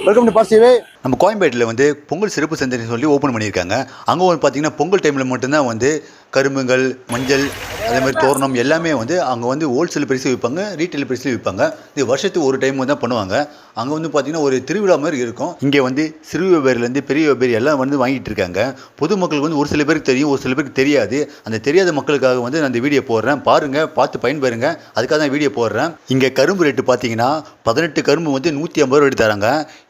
Welcome to பாசிவே. நம்ம கோயம்பேட்டில் வந்து பொங்கல் சிறப்பு சந்தைன்னு சொல்லி ஓப்பன் பண்ணியிருக்காங்க. அங்கே வந்து பார்த்திங்கன்னா பொங்கல் டைமில் மட்டும்தான் வந்து கரும்புகள், மஞ்சள், அதே மாதிரி தோரணம் எல்லாமே வந்து அங்கே வந்து ஹோல்சேல் பிரைஸில் விற்பாங்க, ரீட்டைல் பிரைஸில் விற்பாங்க. இது வருஷத்துக்கு ஒரு டைம் தான் பண்ணுவாங்க. அங்கே வந்து பார்த்திங்கன்னா ஒரு திருவிழா மாதிரி இருக்கும். இங்கே வந்து சிறு வியாபாரிலேருந்து பெரிய வியாபாரி எல்லாம் வந்து வாங்கிட்டு இருக்காங்க. பொதுமக்களுக்கு வந்து ஒரு சில பேருக்கு தெரியும், ஒரு சில பேருக்கு தெரியாது. அந்த தெரியாத மக்களுக்காக வந்து நான் இந்த வீடியோ போடுறேன். பாருங்கள், பார்த்து பயன்பெறுங்க. அதுக்காக தான் வீடியோ போடுறேன். இங்கே கரும்பு ரேட்டு பார்த்தீங்கன்னா 18 கரும்பு வந்து 150 ரூபா ரேட்டு தராங்க.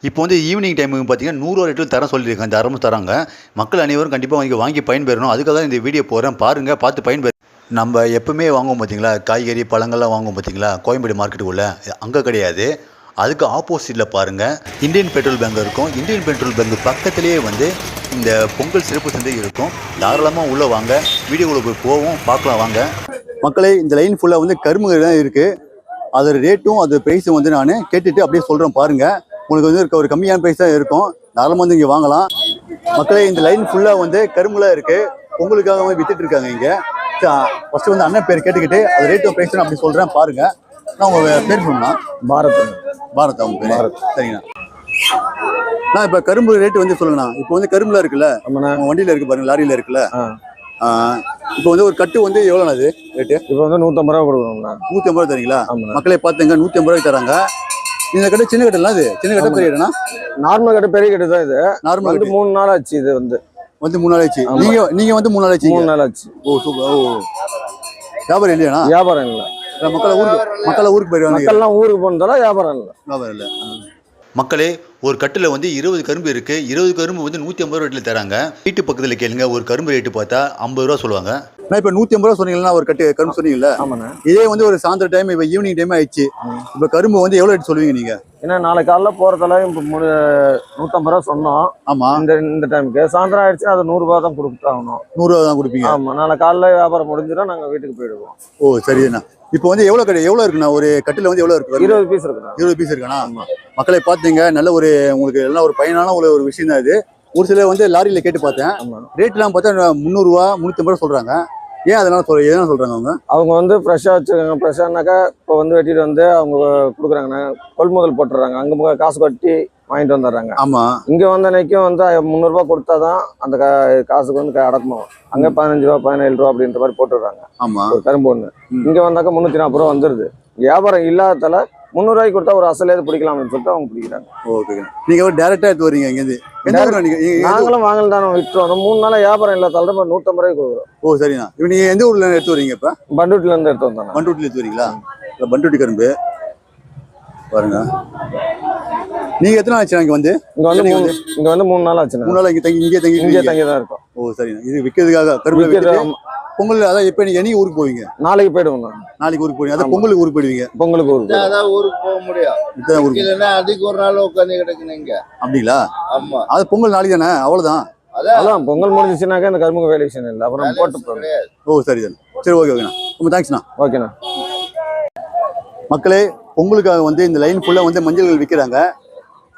இப்போ வந்து ஈவினிங் டைமுக்கு பார்த்தீங்கன்னா 100 ரூபா ரேட்டில் தர சொல்லியிருக்காங்க. இந்த அரம்பு தராங்க. மக்கள் அனைவரும் கண்டிப்பாக வாங்கி பயன்பெறணும். அதுக்காக தான் இந்த வீடியோ போடுறேன். பாருங்கள், பார்த்து பயன்பெறு. நம்ம எப்பவுமே வாங்குவோம் பார்த்தீங்களா, காய்கறி பழங்கள்லாம் வாங்குவோம் பார்த்தீங்களா கோயம்பேடு மார்க்கெட்டுக்குள்ளே, அங்கே கிடையாது. அதுக்கு ஆப்போசிட்டில் பாருங்கள் இந்தியன் பெட்ரோல் பங்க் இருக்கும். இந்தியன் பெட்ரோல் பங்க் பக்கத்துலேயே வந்து இந்த பொங்கல் சிறப்பு சந்தை இருக்கும். தாராளமாக உள்ளே வாங்க. வீடியோக்குள்ளே போய் போவோம், பார்க்கலாம் வாங்க. மக்களே, இந்த லைன் ஃபுல்லாக வந்து கரும்பு தான் இருக்குது. அதோட ரேட்டும் அது ப்ரைஸும் வந்து நான் கேட்டுட்டு அப்படியே சொல்கிறேன். பாருங்கள், உங்களுக்கு வந்து ஒரு கம்மியான ப்ரைஸ் தான் இருக்கும். தாராளமாக வந்து இங்கே வாங்கலாம். மக்களே, இந்த லைன் ஃபுல்லாக வந்து கரும்புலாம் இருக்குது. பொங்கலுக்காக வந்து வித்துட்டு இருக்காங்க. இங்கே ஃபஸ்ட்டு வந்து அண்ணன் பேர் கேட்டுக்கிட்டு அது ரேட்டும் ப்ரைஸும் அப்படி சொல்கிறேன். பாருங்கள். நான் உங்கள் பேர் சொன்னா பாரத் அவங்க பேர். பாரத், சரிங்கண்ணா. நான் இப்போ கரும்பு ரேட்டு வந்து சொல்லுங்கண்ணா. இப்போ வந்து கரும்புலாம் இருக்குல்ல, நம்ம வண்டியில் இருக்குது பாருங்க, லாரியில் இருக்குல்ல. இப்போ வந்து ஒரு கட்டு வந்து எவ்வளோண்ணா அது ரேட்டு? இப்போ வந்து 150 ரூபா கொடுக்கணும்ண்ணா. 150 ரூபா தரீங்களா? மக்களே பார்த்துங்க, 150 ரூபாய்க்கு தராங்க. இந்த கட்டு சின்ன கட்டுலாம், இது சின்ன கட்டை பெரிய கட்டுனா? நார்மல் கட்டு பெரிய கட்டு தான் இது. நார்மல் வந்து 3 நாள் ஆச்சு. இது வந்து 3 நாள் ஆச்சு. நீங்க வந்து 3 நாள் ஆச்சு. 3 நாள் ஆச்சு. ஓ சூப்பர். ஓ, வியாபாரம் இல்லையாண்ணா? வியாபாரம் இல்லை. மக்கள் ஊருக்கு போயிடுவாங்க. மக்கள்லாம் ஊருக்கு போனதால வியாபாரம் இல்லை. மக்களே, ஒரு கட்டில் வந்து 20 கரும்பு இருக்குது. 20 கரும்பு வந்து 150 ரூபா ரேட்டில் தராங்க. வீட்டு பக்கத்தில் கேளுங்க, ஒரு கரும்பு ரேட்டு பார்த்தா 50 ரூபா சொல்லுவாங்க. நான் இப்போ 150 ரூபா சொன்னீங்கன்னா ஒரு கட்டு கரும்பு சொன்னீங்கல்ல? ஆமாண்ணா. இதே வந்து ஒரு சாயந்தர டைம், இப்போ ஈவினிங் டைம் ஆயிடுச்சு. இப்போ கரும்பு வந்து எவ்வளோ ரேட் சொல்லுவீங்க நீங்கள்? ஏன்னா நாளைக்கு காலைல போகிறதால இப்போ 150 ரூபா சொன்னோம். ஆமாம். இந்த டைமுக்கு சாயந்தரம் ஆயிடுச்சுன்னா அது 100 ரூபா தான் கொடுத்தாகணும். 100 ரூபா தான் கொடுப்பீங்க? ஆமாம். நாளை காலைல வியாபாரம் முடிஞ்சிடும், நாங்கள் வீட்டுக்கு போயிடுவோம். ஓ சரிண்ணா. இப்போ வந்து எவ்வளோ இருக்குண்ணா? ஒரு கட்டில் வந்து எவ்வளோ இருக்கு? 20 பீஸ் இருக்குண்ணா. 20 பீஸ் இருக்குண்ணா. மக்களை பார்த்தீங்க, நல்ல ஒரு உங்களுக்கு எல்லாம் ஒரு பயனான ஒரு விஷயம் தான் இது. ஒரு சில வந்து லாரியில் கேட்டு பார்த்தேன், ரேட்லாம் பார்த்தா 300 ரூபா 350 ரூபா சொல்கிறாங்க. ஏன் அதனால எதனா சொல்கிறாங்க? அவங்க வந்து ஃப்ரெஷ்ஷாக வச்சுருக்காங்க. ஃப்ரெஷ்ஷானாக்கா இப்போ வந்து வெட்டிட்டு வந்து அவங்க கொடுக்குறாங்கண்ணா, கொள்முதல் போட்டுறாங்க. அங்கே காசு கட்டி வாங்கிட்டு வந்துடுறாங்க. ஆமாம். இங்கே வந்த அன்னைக்கும் வந்து 300 ரூபா கொடுத்தா தான் அந்த காசுக்கு வந்து அடக்கணும். அங்கே 15 ரூபா 17 ரூபா அப்படின்ற மாதிரி போட்டுடுறாங்க. ஆமாம். ஒரு கரும்பு ஒன்று இங்கே வந்தாக்கா 340 ரூபா வந்துடுது. வியாபாரம் இல்லாததால 300 ரூபாய்க்கு கொடுத்தா ஒரு அசலேது பிடிக்கலாம் அப்படின்னு சொல்லிட்டு அவங்க பிடிக்கிறாங்க. ஓகே. நீங்கள் டேரெக்டாக எடுத்து வரீங்க இங்கேருந்து? நாங்களும் வாங்கல தானே விட்டுருவோம். 3 நாளாக வியாபாரம் இல்லாதால 150 ரூபாய்க்கு கொடுக்குறோம். ஓ சரிண்ணா. இப்போ நீங்கள் எந்த ஊரில் எடுத்து வரீங்க? இப்போ பண்டூட்டிலேருந்து எடுத்து வந்தோம். பண்டூட்டில் எடுத்து வரீங்களா? இல்லை, பண்டூட்டி கரும்பு பாருங்க. நீங்க எத்தனை ஆச்சு இங்க வந்து? இங்க வந்து 3 நாள் ஆச்சு. 3 நாள் இங்கே தங்கி தான் இருக்கும். ஓ சரிண்ணா. இது விற்கிறதுக்காக கரும்பு பொங்கல். அதான் இப்போ நீங்க என்னைக்கு ஊருக்கு போவீங்க? நாளைக்கு போயிடுவோம். நாளைக்கு ஊருக்கு போவீங்க. அதான் பொங்கலுக்கு ஊருக்கு போயிடுவீங்க? பொங்கலுக்கு ஊருக்கு அதான் ஊருக்கு போக முடியும். இதான் ஊருக்கு இல்லைன்னா அதுக்கு ஒரு நாள் உட்காந்து கிடக்குனீங்க. அப்படிங்களா? ஆமா. அது பொங்கல் நாளைக்கு தானே, அவ்வளவுதான். அதான் பொங்கல் முடிஞ்சிச்சுனாக்கா இந்த கரும்புக்கு வேலை விஷயம் இல்லை. அப்புறம் போட்டு போகிறேன். ஓ சரி தானே. சரி ஓகே ஓகேண்ணா. ரொம்ப தேங்க்ஸ்ண்ணா. ஓகேண்ணா. மக்களே, பொங்கலுக்காக வந்து இந்த லைன் ஃபுல்லாக வந்து மஞ்சள்கள் விற்கிறாங்க.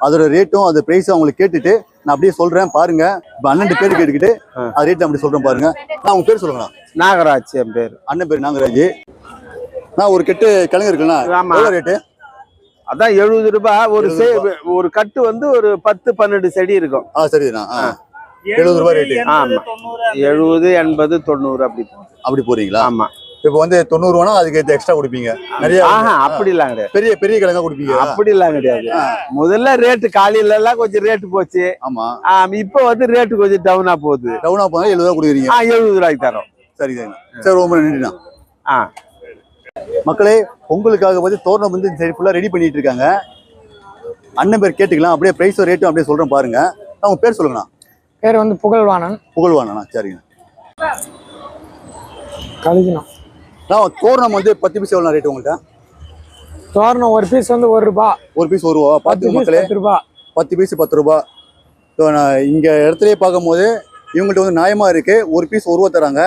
அதோட ரேட்டும் அது ப்ரைஸும் அவங்களுக்கு கேட்டுட்டு நான் அப்படியே சொல்கிறேன். பாருங்க, இப்போ அண்ணன் பேர் கேட்டுக்கிட்டு அது ரேட்டு அப்படி சொல்கிறேன். பாருங்க. நான் உங்கள் பேர் சொல்லுங்கண்ணா. நாகராஜ் என் பேர். அண்ணன் பேர் நாகராஜ். நான் ஒரு கெட்டு கிழங்கு இருக்குண்ணா, எவ்வளோ ரேட்டு? அதான் 70 ரூபாய். ஒரு கட்டு வந்து ஒரு 10-12 செடி இருக்கும். சரிண்ணா. 70 ரூபாய் ரேட்டு. ஆமா, 70, 80, 90 அப்படி போறீங்களா? ஆமா. இப்போ வந்து 90 ரூபானா அதுக்கு எக்ஸ்ட்ரா கொடுப்பீங்க நிறைய? அப்படிலாம் கிடையாது. பெரிய பெரிய கிழங்கா கொடுப்பீங்க? அப்படிலாம் கிடையாது. முதல்ல ரேட்டு காலையில எல்லாம் கொஞ்சம் ரேட்டு போச்சு. ஆமா. இப்போ வந்து ரேட்டு கொஞ்சம் டவுனா போகுது. டவுனா போனா 70 ரூபா கொடுக்குறீங்க? 70 ரூபாய்க்கு தரோம். சரி சரிண்ணா. சரி, ரொம்ப நன்றிண்ணா. மக்களே, பொங்கலுக்காக வந்து தோரணம் வந்து சரி ஃபுல்லாக ரெடி பண்ணிட்டு இருக்காங்க. அண்ணன் பேர் கேட்டுக்கலாம். அப்படியே ப்ரைஸும் ரேட்டும் அப்படியே சொல்கிறேன். பாருங்க. நான் உங்கள் பேர் சொல்லுங்கண்ணா. பேர் வந்து புகழ்வாணன். புகழ்வாணண்ணா. சரிங்க. கழிக்கணும். நான் தோரணம் வந்து 10 பீஸ் எவ்வளோ ரேட்டு உங்கள்கிட்ட? தோரணம் ஒரு பீஸ் வந்து 1 ரூபா. ஒரு பீஸ் 1 ரூபா. 10 மக்களே, 10 ரூபா. 10 பீஸ் 10 ரூபா. ஸோ நான் இங்கே இடத்துலையே பார்க்கும்போது இவங்கள்ட்ட வந்து நியாயமாக இருக்குது. ஒரு பீஸ் 1 ரூபா தராங்க.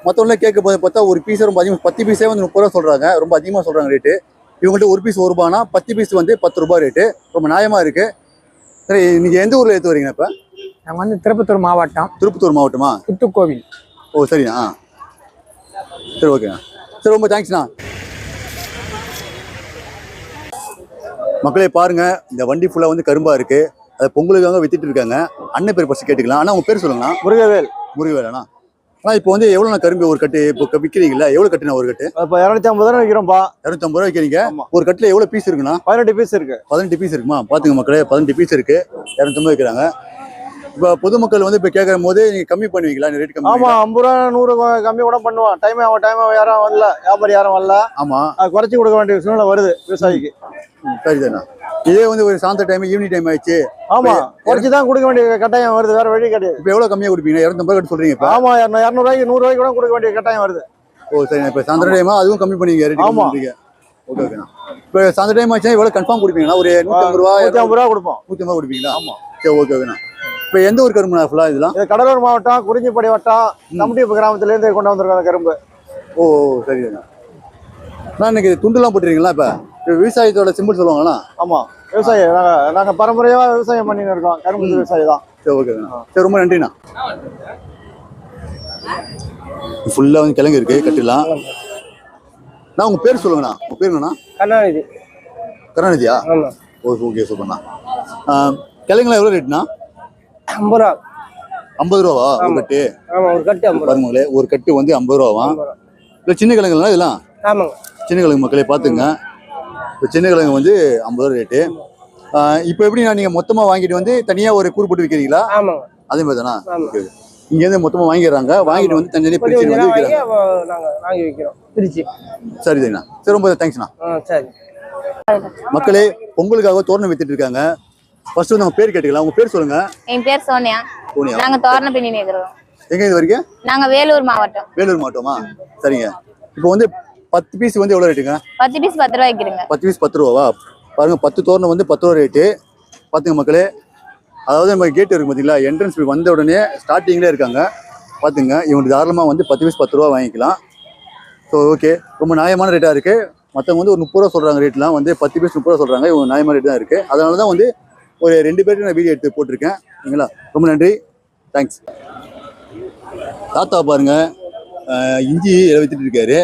மற்றவங்கள கேட்க போது பார்த்தா ஒரு பீஸே ரொம்ப அதிகமாக, 10 பீஸே வந்து 30 ரூபா சொல்கிறாங்க. ரொம்ப அதிகமாக சொல்கிறாங்க ரேட்டு. இவங்கள்ட்ட ஒரு பீஸ் 1 ரூபானா 10 பீஸ் வந்து 10 ரூபா ரேட்டு. ரொம்ப நியாயமாக இருக்குது. சரி, நீங்கள் எந்த ஊரில் எடுத்து வரீங்க? இப்போ நாங்கள் வந்து திருப்பத்தூர் மாவட்டம். திருப்பத்தூர் மாவட்டமா? புத்துக்கோவில். ஓ சரிண்ணா. சரி ஓகேண்ணா. சரி, ரொம்ப தேங்க்ஸ்ண்ணா. மக்களே பாருங்க, இந்த வண்டி ஃபுல்லா வந்து கரும்பா இருக்கு. அதை பொங்கலுக்காக வித்துட்டு இருக்காங்க. அண்ணன் பேர் ஃபர்ஸ்ட் கேட்டுக்கலாம். அண்ணா உங்க பேர் சொல்லுங்கண்ணா. முருகவேல். முருகவேலண்ணா. ஆனா இப்போ வந்து எவ்வளோ கரும்பு ஒரு கட்டு இப்போ விற்கிறீங்களா? எவ்வளோ கட்டுனா ஒரு கட்டு? இப்போ 250 ரூபா விற்கிறோம்ப்பா. 250 ரூபா விற்கிறீங்க. ஒரு கட்டுல எவ்வளோ பீஸ் இருக்குண்ணா? 18 பீஸ் இருக்கு. 18 பீஸ் இருக்குமா? பாத்துங்க மக்களே, 18 பீஸ் இருக்கு. 250 விற்கிறாங்க. இப்போ பொதுமக்கள் வந்து இப்போ கேட்கும் போது நீங்க கம்மி பண்ணுவீங்களா? ரேட் கம்மி? ஆமா, 50 ரூபா 100 கம்மி கூட பண்ணுவான். டைம் யாரும் வரல, வியாபாரி யாரும் வரல. ஆமா, அது குறைச்சி கொடுக்க வேண்டிய சூழ்நிலை வருது விவசாயிக்கு. சரிதாண்ணா. இதே வந்து ஒரு சாயந்தர டைம், ஈவினிங் டைம் ஆயிடுச்சு. ஆமா, குறைச்சி தான் கொடுக்க வேண்டிய கட்டாயம் வருது, வேற வழி கிடையாது. இப்போ எவ்வளோ கம்மியாக கொடுப்பீங்க? 250 கட்டு சொல்றீங்க இப்போ? ஆமா, 200 ரூபாய்க்கு 100 ரூபாய்க்கு கூட கொடுக்க வேண்டிய கட்டாயம் வருது. ஓ சரி. இப்போ சாயந்தர டைமா அதுவும் கம்மி பண்ணுவீங்க ரேட்? ஆமா. ஓகே ஓகேண்ணா. இப்போ சாயந்தர டைம் ஆச்சுன்னா எவ்வளோ கன்ஃபார்ம் கொடுப்பீங்களா? ஒரு 150 ரூபா 150 ரூபா கொடுப்போம். 150 கொடுப்பீங்களா? ஆமா. சரி, ஓகே ஓகேண்ணா. இப்போ எந்த ஒரு கரும்புண்ணா ஃபுல்லாக இதெல்லாம்? இது கடலூர் மாவட்டம் குறிஞ்சிப்படி வட்டம் தம்பட்டிப்பு கிராமத்துல இருந்து கொண்டு வந்திருக்காங்க கரும்பு. ஓ சரிண்ணா. நான் இன்னைக்கு துண்டுலாம் போட்டுருக்கீங்களா? இப்போ விவசாயத்தோட சிம்பிள் சொல்லுவாங்களா? ஆமா, விவசாயம் நாங்க பரம்பரையா விவசாயம் பண்ணிட்டு இருக்கோம். கரும்பு விவசாயி தான். சரி, ஓகேண்ணா. சரி, ரொம்ப நன்றிண்ணா. ஃபுல்லாக வந்து கிழங்கு இருக்கு, கட்டிடலாம். நான் உங்க பேர் சொல்லுங்கண்ணா. உங்க பேர் என்னண்ணா? கருணாநிதி. கருணாநிதியா? ஆமா. ஓகே சூப்பர்ண்ணா. கிழங்குலாம் எவ்வளோ ரேட்ண்ணா? 50 ரூபா. 50 ரூபாவா ஒரு கட்டு? ஆமா, ஒரு கட்டு 50 ரூபா. பாருங்களே, ஒரு கட்டு வந்து 50 ரூபாவா? இல்லை சின்ன கிழங்குலாம் இதெல்லாம்? ஆமாங்க, சின்ன கிழங்கு மக்களே பார்த்துங்க. இப்போ சின்ன கிழங்கு வந்து 50 ரூபா ரேட்டு. இப்போ எப்படிண்ணா நீங்கள் மொத்தமாக வாங்கிட்டு வந்து தனியாக ஒரு கூறு போட்டு விற்கிறீங்களா? ஆமாங்க, அதே மாதிரி தானா? ஓகே. இங்கேருந்து மொத்தமாக வாங்கிடுறாங்க, வாங்கிட்டு வந்து தனித்தனியாக பிரிச்சு வந்து விற்கிறாங்க. நாங்க வாங்கி விற்கிறோம் திருச்சி. சரிதாண்ணா. சரி, ரொம்ப தேங்க்ஸ்ண்ணா. சரி. மக்களே, பொங்கலுக்காக தோரணம் வித்துட்டு இருக்காங்க. ஃபர்ஸ்ட் வந்து நம்ம பேர் கேட்டுக்கலாம். உங்க பேர் சொல்லுங்க. என் பேர் சோனியா. சோனியா. நாங்க தோரணம் பின்னி நிக்கிறோம். எங்க இது வரைக்கும்? நாங்க வேலூர் மாவட்டம். வேலூர் மாவட்டமா? சரிங்க. இப்போ வந்து 10 பீஸ் வந்து எவ்வளவு ரேட்டுங்க? 10 பீஸ் 10 ரூபாய் விக்கிறீங்க. 10 பீஸ் 10 ரூபாவா? பாருங்க, 10 தோரணம் வந்து 10 ரூபா ரேட்டு. பாத்துங்க மக்களே. அதாவது நம்ம கேட் இருக்கு பாத்தீங்களா, என்ட்ரன்ஸ் வந்த உடனே ஸ்டார்டிங்ல இருக்காங்க. பாத்துங்க, இவங்க தாராளமா வந்து 10 பீஸ் 10 ரூபா வாங்கிக்கலாம். ஸோ ஓகே, ரொம்ப நியாயமான ரேட்டா இருக்கு. மற்றவங்க வந்து ஒரு 30 ரூபா சொல்றாங்க ரேட்லாம், வந்து 10 பீஸ் 30 ரூபா சொல்றாங்க. இவங்க நியாயமான ரேட் தான் இருக்கு. அதனால தான் வந்து ஒரு 2 பேருக்கு நான் வீடியோ எடுத்து போட்டிருக்கேன். சரிங்களா? ரொம்ப நன்றி, தேங்க்ஸ். தாத்தா பாருங்க, இஞ்சி வித்துட்டு இருக்காரு.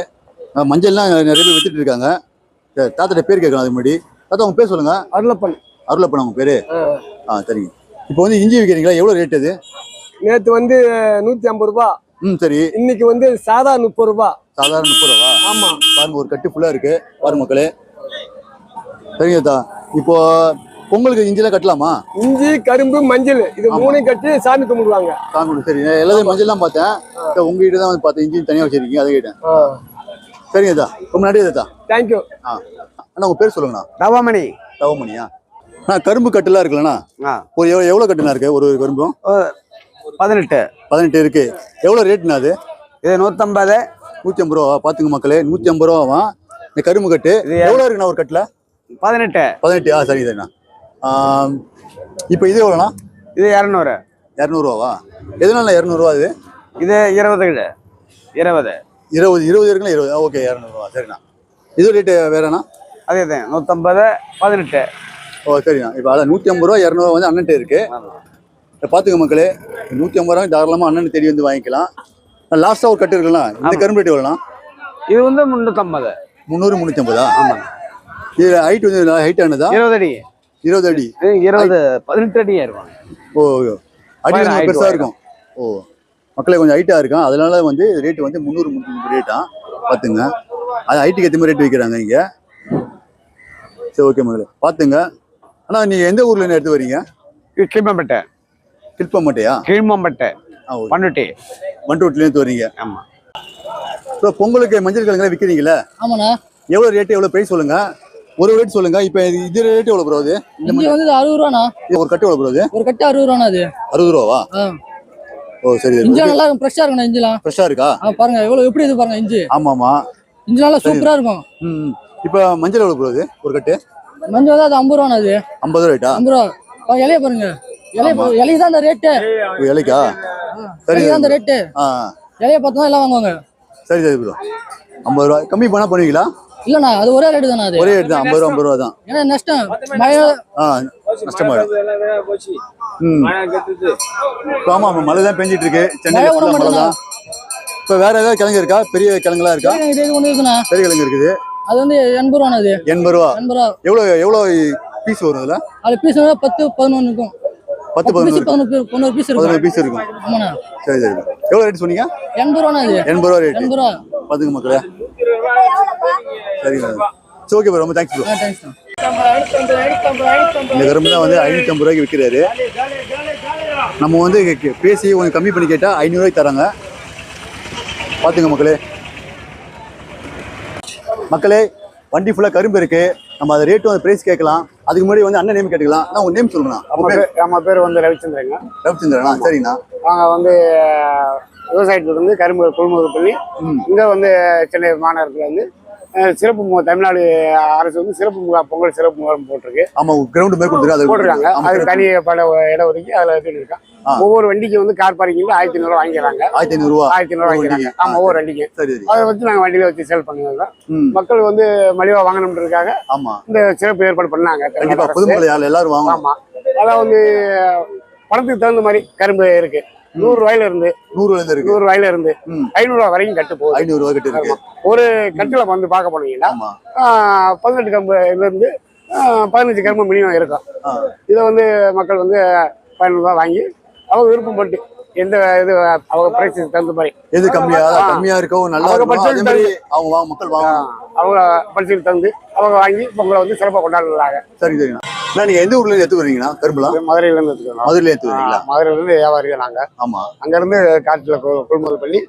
மஞ்சள்லாம் நிறைய பேர் வித்துட்டு இருக்காங்க. சரி, தாத்தாட்ட பேர் கேட்கலாம். அது முன்னாடி தாத்தா உங்க பேர் சொல்லுங்க. அருளப்பன். அருளப்பன் உங்க பேரு? சரிங்க. இப்போ வந்து இஞ்சி விற்கிறீங்களா? எவ்வளோ ரேட் அது? நேற்று வந்து 150 ரூபா. சரி. இன்னைக்கு வந்து சாதா 30 ரூபா. சாதாரண 30 ரூபா? ஆமா. பாருங்க, ஒரு கட்டு ஃபுல்லா இருக்கு பாருங்க மக்களே. சரிங்க தாத்தா. இப்போ பொங்கலுக்கு இஞ்சிலாம் கட்டலாமா? இஞ்சி, கரும்பு, மஞ்சள் இது மூணையும் கட்டி சாமி கும்பிடுவாங்க. சாமி. சரி, எல்லாத்தையும் மஞ்சள் தான் பார்த்தேன். உங்ககிட்ட தான் வந்து பார்த்தேன், இஞ்சி தனியாக வச்சிருக்கீங்க, அதை கேட்டேன். சரிங்க தாத்தா, ரொம்ப நன்றி தாத்தா. தேங்க்யூ. அண்ணா உங்க பேர் சொல்லுங்கண்ணா. தவமணி. தவமணியா? கரும்பு கட்டுலாம் இருக்குல்லண்ணா? ஒரு எவ்வளோ கட்டுனா இருக்கு ஒரு கரும்பும்? 18 இருக்கு. எவ்வளோ ரேட்னா அது? இது 150. 150 ரூபா. பாத்துங்க மக்களே, 150 ரூபாவா இந்த கரும்பு கட்டு? எவ்வளோ இருக்குண்ணா ஒரு கட்டுல? 18. சரிங்க சரிண்ணா. இப்போ இது எவ்வளோண்ணா? இது 200. 200 ரூபாவா? எதனால 200 ரூபா? இது 20. 20 இருக்குல்ல, 20. ஓகே, 200 ரூபா. சரிண்ணா. இது ரேட்டு வேறண்ணா? அதே தான் 150, 18. ஓ சரிண்ணா. இப்போ அதான் 150 ரூபா 200 வந்து அண்ணன்ட்ட இருக்கு. பார்த்துக்க மக்களே, 150 ரூபாய் தாராளமாக அண்ணன் தேடி வந்து வாங்கிக்கலாம். லாஸ்ட்டாக ஒரு கட்டு இருக்குல்ல, இந்த கரும்பு ரேட் எவ்வளோண்ணா? இது வந்து 350. 300, 350. ஆமாம். இது ஹைட் வந்து ஹைட் ஆனதா? 20 அடி. 20 அடி. 18 அடியா இருக்கும். ஓ, அடி கொஞ்சம் பெருசாக இருக்கும். ஓ, மக்களே கொஞ்சம் ஹைட்டாக இருக்கும். அதனால வந்து ரேட் வந்து 300, 350 ரேட்டா பார்த்துங்க. அது ஹைட்டுக்கு ஏற்ற மாதிரி ரேட் வைக்கிறாங்க இங்கே. சரி, ஓகே மக்களே, பார்த்துங்க. ஆனால் நீங்கள் எந்த ஊரில் என்ன எடுத்து வரீங்க? கிளிமம்பட்டை. கிளிப்பம்பட்டையா? கிளிமம்பட்டை. பண்ருட்டி. பண்ருட்டிலேருந்து வரீங்க? ஆமாம். ஸோ பொங்கலுக்கு மஞ்சள் கிழங்குலாம் விற்கிறீங்களா? ஆமாண்ணா. எவ்வளோ ரேட்டு, எவ்வளோ ப்ரைஸ் சொல்லுங்க. ஒரு ரேட் சொல்லுங்க. இப்போ இது ரேட் எவ்வளோ ப்ரோ? அது இஞ்சி வந்து 60 ரூபாண்ணா. ஒரு கட்டு எவ்வளோ ப்ரோ? அது ஒரு கட்டு 60 ரூபாண்ணா. அது 60 ரூபாவா? ஓ சரி. இஞ்சி நல்லா இருக்கும், ஃப்ரெஷ்ஷாக இருக்குண்ணா. இஞ்சிலாம் ஃப்ரெஷ்ஷாக இருக்கா? பாருங்க எவ்வளோ எப்படி இது பாருங்க இஞ்சி. ஆமாம்மா, இஞ்சி நல்லா சூப்பராக இருக்கும். இப்போ மஞ்சள் எவ்வளோ ப்ரோ? அது ஒரு கட்டு மஞ்சள் வந்து அது 50 ரூபாண்ணா. அது 50 ரேட்டா? 50 ரூபா. இலைய பாருங்க, இலைக்கு தான் அந்த ரேட்டு. இலைக்கா? சரி, தான் அந்த ரேட்டு. இலைய பார்த்தா எல்லாம் வாங்குவாங்க. சரி சரி ப்ரோ. 50 ரூபா கம்மி பண்ணா பண்ணுவீங்களா? இல்லண்ணா, அது ஒரே ரேட்டு தானே. அது ஒரே ரேட் தான், 50 ரூபா தான். ஏன்னா நஷ்டம் மழை. நஷ்டமாயிடும். ஆமா ஆமா, மழை தான் பெஞ்சிட்டு இருக்கு சென்னையில. மழை தான். இப்போ வேற ஏதாவது கிழங்கு இருக்கா? பெரிய கிழங்குலாம் இருக்கா? இது ஒன்று இருக்குண்ணா. பெரிய கிழங்கு இருக்குது. அது வந்து 80 ரூபாண்ணா அது. 80 ரூபா. 80 ரூபா. எவ்வளோ பீஸ் வரும் அதில்? அது பீஸ் 10 11 இருக்கும். 10 11 பீஸ் இருக்கும். 11 பீஸ் இருக்கும். ஆமாண்ணா. சரி சரி. எவ்வளோ ரேட் சொன்னீங்க? 80 ரூபாண்ணா அது. 80 ரூபா ரேட். 80 ரூபா. பார்த்துங்க மக்களே. சரிங்க. சரி ஓகே ப்ரோ, ரொம்ப தேங்க்ஸ் ப்ரோ. தேங்க்ஸ்ண்ணா. இந்த கரும்பு தான் வந்து 550 ரூபாய்க்கு விற்கிறாரு. நம்ம வந்து பேசி கொஞ்சம் கம்மி பண்ணி கேட்டால் 500 ரூபாய்க்கு தராங்க. பார்த்துங்க மக்களே. மக்களே வண்டி ஃபுல்லாக கரும்பு இருக்கு. நம்ம அதை ரேட்டும் அந்த பிரைஸ் கேட்கலாம். அதுக்கு முன்னாடி வந்து அண்ணன் நேம் கேட்டுக்கலாம். நான் உங்க நேம் சொல்லுங்கண்ணா. நம்ம பேர் வந்து ரவிச்சந்திரங்க. ரவிச்சந்திரனா? சரிண்ணா. நாங்கள் வந்து விவசாயத்துலேருந்து கரும்பு கொள்முதல் பண்ணி இங்கே வந்து சென்னை மாநகரத்தில் வந்து சிறப்பு தமிழ்நாடு அரசு வந்து சிறப்பு பொங்கல் சிறப்பு முகாம் போட்டிருக்கு. ஆமா, கிரவுண்ட் மாதிரி போட்டிருக்காங்க. அது தனி பல இடம் ஒதுக்கி அதில் இருக்கான். ஒவ்வொரு வண்டிக்கு வந்து கார் பார்க்கிங்ல 1500 ரூபா வாங்கிக்கிறாங்க. 1500 ரூபா வாங்கிக்கிறாங்க. ஆமா, ஒவ்வொரு வண்டிக்கு. அதை வச்சு நாங்கள் வண்டியில வச்சு சேல் பண்ணுவோம். மக்கள் வந்து மலிவா வாங்கணும்ன்றதுக்காக இந்த சிறப்பு ஏற்பாடு பண்ணாங்க. எல்லாரும் வாங்க. ஆமா, அதான் வந்து பணத்துக்கு தகுந்த மாதிரி கரும்பு இருக்கு. 100 ரூபாயில இருந்து 100 ரூபாயில இருந்து 500 ரூபாய் வரைக்கும் கட்டு போகுது. 500 ரூபாய் கட்டு இருக்கு. ஒரு கட்டுல வந்து பார்க்க போனீங்கன்னா 18 கரும்புல இருந்து 15 கரும்பு மினிமம் இருக்கும். இதை வந்து மக்கள் வந்து 500 ரூபாய் வாங்கி அவங்க விருப்பப்பட்டு எந்த இது அவங்க பிரைஸ் தகுந்த மாதிரி எது கம்மியா இருக்கோ நல்லா அவங்க மக்கள் அவங்க பட்ஜெட் தந்து அவங்க வாங்கி பொங்கலை வந்து சிறப்பாக கொண்டாடுறாங்க. சரி சரிண்ணா. நீங்க எந்த ஊர்ல இருந்து எடுத்து வரீங்கன்னா கரும்புலாம்? மதுரையில இருந்து எடுத்துக்கிறோம். மதுரையில எடுத்து வரீங்களா? மதுரையில இருந்து வியாபாரிகள் நாங்க. ஆமா, அங்க இருந்து காட்டுல கொள்முதல் பண்ணி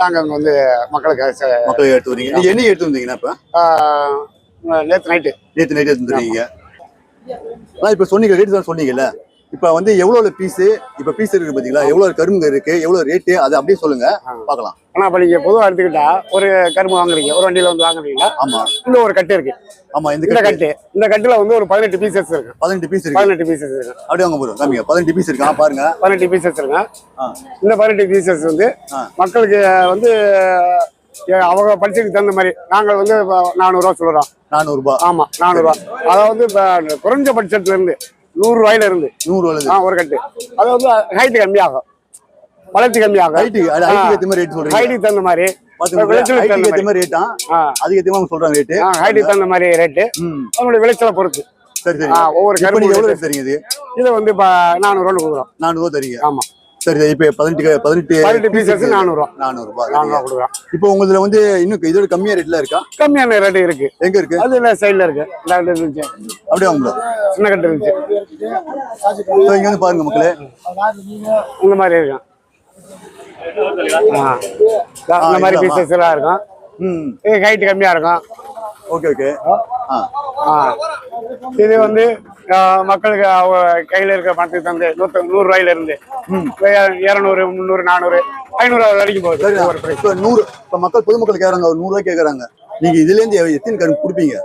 நாங்க அங்க வந்து மக்களுக்கு எடுத்து வரீங்க. நீங்க என்னைக்கு எடுத்து வந்தீங்கன்னா? இப்ப நேற்று நைட்டு எடுத்து வந்துருக்கீங்க. இப்ப சொன்னீங்க ரேட் தான் சொன்னீங்கல்ல. இப்ப வந்து எவ்வளவு பீஸ் இருக்கு பாத்தீங்களா? எவ்வளவு கரும்பு இருக்கு, எவ்வளவு ரேட்டு, அதை அப்படியே சொல்லுங்க பாக்கலாம். ஆனா இப்ப நீங்க பொதுவா எடுத்துக்கிட்டா ஒரு கரும்பு வாங்குறீங்க, ஒரு வண்டியில வந்து வாங்குறீங்களா? ஆமா, இந்த ஒரு கட்டு இருக்கு. ஆமா, இந்த கட்டுல வந்து ஒரு 18 பீசஸ் இருக்கு. 18 பீஸ் இருக்கு. அப்படியே வாங்க போறோம். காமிங்க. 18 பீஸ் இருக்கு. பாருங்க, 18 பீசஸ் இருக்கு. இந்த 18 பீசஸ் வந்து மக்களுக்கு வந்து அவங்க பட்ஜெட்டுக்கு தகுந்த மாதிரி நாங்கள் வந்து 400 ரூபா சொல்றோம். 400 ரூபாய். ஆமா, 400 ரூபாய். அதாவது குறைஞ்ச பட்ஜெட்ல இருந்து 100 ரூபாயில இருந்து 100 ரூபாயில ஒரு கட்டு. அது வந்து ஹைட் கம்மியாகும், வளர்ச்சி கம்மியாகும். ஹைட்டுக்கு தகுந்த மாதிரி தகுந்த மாதிரி ரேட்டு அதனுடைய விளைச்சலை பொறுத்து. சரி சரி. ஒவ்வொரு கரும்பு எவ்வளவு தெரியுது? இதை வந்து 400 ரூபாய் கொடுக்குறோம். 400 ரூபாய் தரீங்க? ஆமா. சரி சரி. இப்ப 18 பீசஸ் 400 ரூபாய். 400 ரூபாய் கொடுக்குறோம். இப்போ உங்களுக்கு வந்து இன்னும் இதோட கம்மியா ரேட்ல இருக்கா? கம்மியான ரேட் இருக்கு. எங்க இருக்கு? அது சைடுல இருக்கு. அப்படியே வாங்க. சின்ன கட்டு இருந்துச்சு. இங்க வந்து பாருங்க மக்களே, இந்த மாதிரி இருக்கும். இந்த மாதிரி பீசஸ் எல்லாம் இருக்கும். ஹைட் கம்மியா இருக்கும். Okay okay. இது வந்து மக்களுக்கு அவங்க கையில இருக்க பணத்துக்கு தந்து 100 ரூபாயில இருந்து 200 300 400 500 வரைக்கும் போகுது. 100 இப்ப மக்கள் பொதுமக்கள் கேக்குறாங்க, 100 ரூபாய் கேக்குறாங்க. நீங்க இதுல இருந்து எத்தனை கரும்பு கொடுப்பீங்க?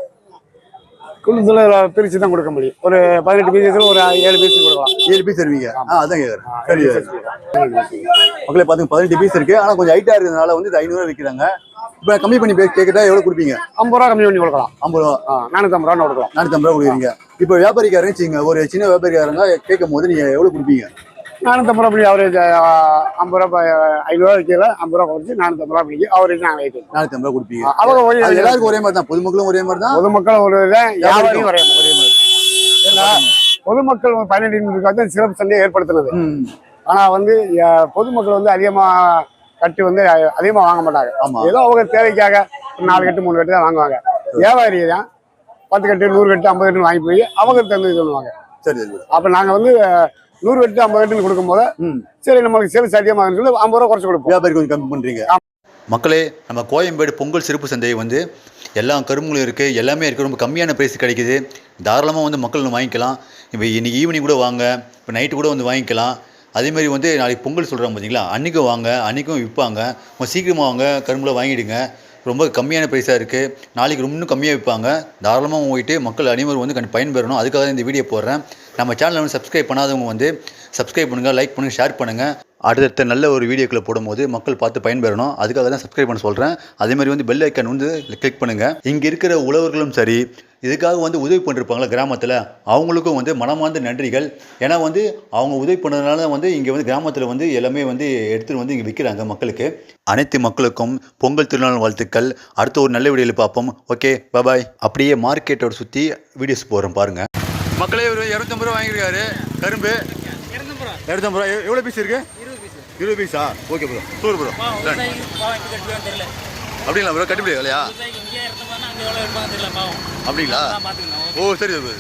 குழுத்துல பிரிச்சு தான் கொடுக்க முடியும். ஒரு 18 பீசஸ் ஒரு 7 பீஸ் கொடுக்கலாம். 7 பீஸ் தருவீங்க? அதான் கேக்குறேன். சரி மக்களே, பாத்துங்க 18 பீஸ் இருக்கு. ஆனா கொஞ்சம் ஹைட்டா இருக்கிறதுனால வந்து 500 ரூபாய் விற்கிறாங்க. இப்ப கம்மி பண்ணி கேட்டா எவ்வளவு கொடுப்பீங்க? 50 ரூபாய் கம்மி பண்ணி கொடுக்கலாம். 50 ரூபாய். 450 ரூபாய் கொடுக்கலாம். 450 ரூபாய் கொடுக்குறீங்க. இப்ப வியாபாரிக்காரங்க ஒரு சின்ன வியாபாரிக்காரங்க கேட்கும் போது நீங்க எவ்வளவு கொடுப்பீங்க? 450 ரூபாய் அவரேஜ். 50 ரூபாய் 500 ரூபாய் வைக்கல, 50 ரூபாய் குறைச்சி 450 ரூபாய் பிடிக்கும். அவரேஜ் நாங்கள் 450 ரூபாய் கொடுப்பீங்க. அவங்க எல்லாருக்கும் ஒரே மாதிரி தான். பொதுமக்களும் ஒரே மாதிரி தான். பொதுமக்களும் ஒரே வியாபாரியும் ஒரே மாதிரி. பொதுமக்கள் 18 சிறப்பு சந்தையை ஏற்படுத்தினது. ஆனா வந்து பொதுமக்கள் வந்து அதிகமா கட்டு வந்து அதிகமா வாங்க மாட்டாங்க. ஏதோ அவங்க தேவைக்காக 4 கட்டு 3 கட்டு தான் வாங்குவாங்க. வியாபாரி தான் 10 கட்டு 100 கட்டு 50 கட்டு வாங்கி போய் அவங்க தந்து சொல்லுவாங்க. சரி. அப்ப நாங்க வந்து 100 கட்டு 50 கட்டுன்னு கொடுக்கும் போது சரி நம்மளுக்கு சேல்ஸ் அதிகமாக 50 ரூபாய் குறைச்சு கொடுப்போம். வியாபாரி கொஞ்சம் கம்மி பண்றீங்க. மக்களே, நம்ம கோயம்பேடு பொங்கல் சிறப்பு சந்தை வந்து எல்லா கரும்புகளும் இருக்குது, எல்லாமே இருக்குது. ரொம்ப கம்மியான ப்ரைஸ் கிடைக்குது. தாராளமாக வந்து மக்கள் வாங்கிக்கலாம். இப்போ இன்றைக்கி ஈவினிங் கூட வாங்க, இப்போ நைட்டு கூட வந்து வாங்கிக்கலாம். அதேமாதிரி வந்து நாளைக்கு பொங்கல் சொல்கிறாங்க பார்த்தீங்களா, அன்றைக்கும் வாங்க, அன்றைக்கும் விற்பாங்க. கொஞ்சம் சீக்கிரமாக வாங்க, கரும்புலாம் வாங்கிடுங்க. ரொம்ப கம்மியான ப்ரைஸாக இருக்குது. நாளைக்கு இன்னும் கம்மியாக விற்பாங்க. தாராளமாக போயிட்டு மக்கள் அனைவரும் வந்து பயன்பெறணும். அதுக்காக இந்த வீடியோ போடுறேன். நம்ம சேனலை வந்து சப்ஸ்கிரைப் பண்ணாதவங்க வந்து சப்ஸ்கிரைப் பண்ணுங்கள், லைக் பண்ணுங்கள், ஷேர் பண்ணுங்கள். அடுத்தடுத்த நல்ல ஒரு வீடியோக்களை போடும்போது மக்கள் பார்த்து பயன்பெறணும். அதுக்காக தான் சப்ஸ்கிரைப் பண்ண சொல்கிறேன். அதே மாதிரி வந்து பெல் ஐக்கான் வந்து கிளிக் பண்ணுங்கள். இங்கே இருக்கிற உழவர்களும் சரி, இதுக்காக வந்து உதவி பண்ணிருப்பாங்களா கிராமத்தில், அவங்களுக்கும் வந்து மனமார்ந்த நன்றிகள். ஏன்னா வந்து அவங்க உதவி பண்ணதுனால வந்து இங்கே வந்து கிராமத்தில் வந்து எல்லாமே வந்து எடுத்துகிட்டு வந்து இங்கே விற்கிறாங்க மக்களுக்கு. அனைத்து மக்களுக்கும் பொங்கல் திருநாள் வாழ்த்துக்கள். அடுத்த ஒரு நல்ல வீடியோவில் பார்ப்போம். ஓகே, பாய். அப்படியே மார்க்கெட்டோட சுற்றி வீடியோஸ் போகிறோம் பாருங்கள். மக்களே ஒரு 250 ரூபா வாங்கியிருக்காரு கரும்பு. 250 ரூபா. எவ்வளோ பீஸ் இருக்கு? 20 பீஸா? Okay bro, super bro. அப்படிங்களா ப்ரோ? கட்டுப்படி இல்லையா? அப்படிங்களா? ஓ சரி ப்ரோ.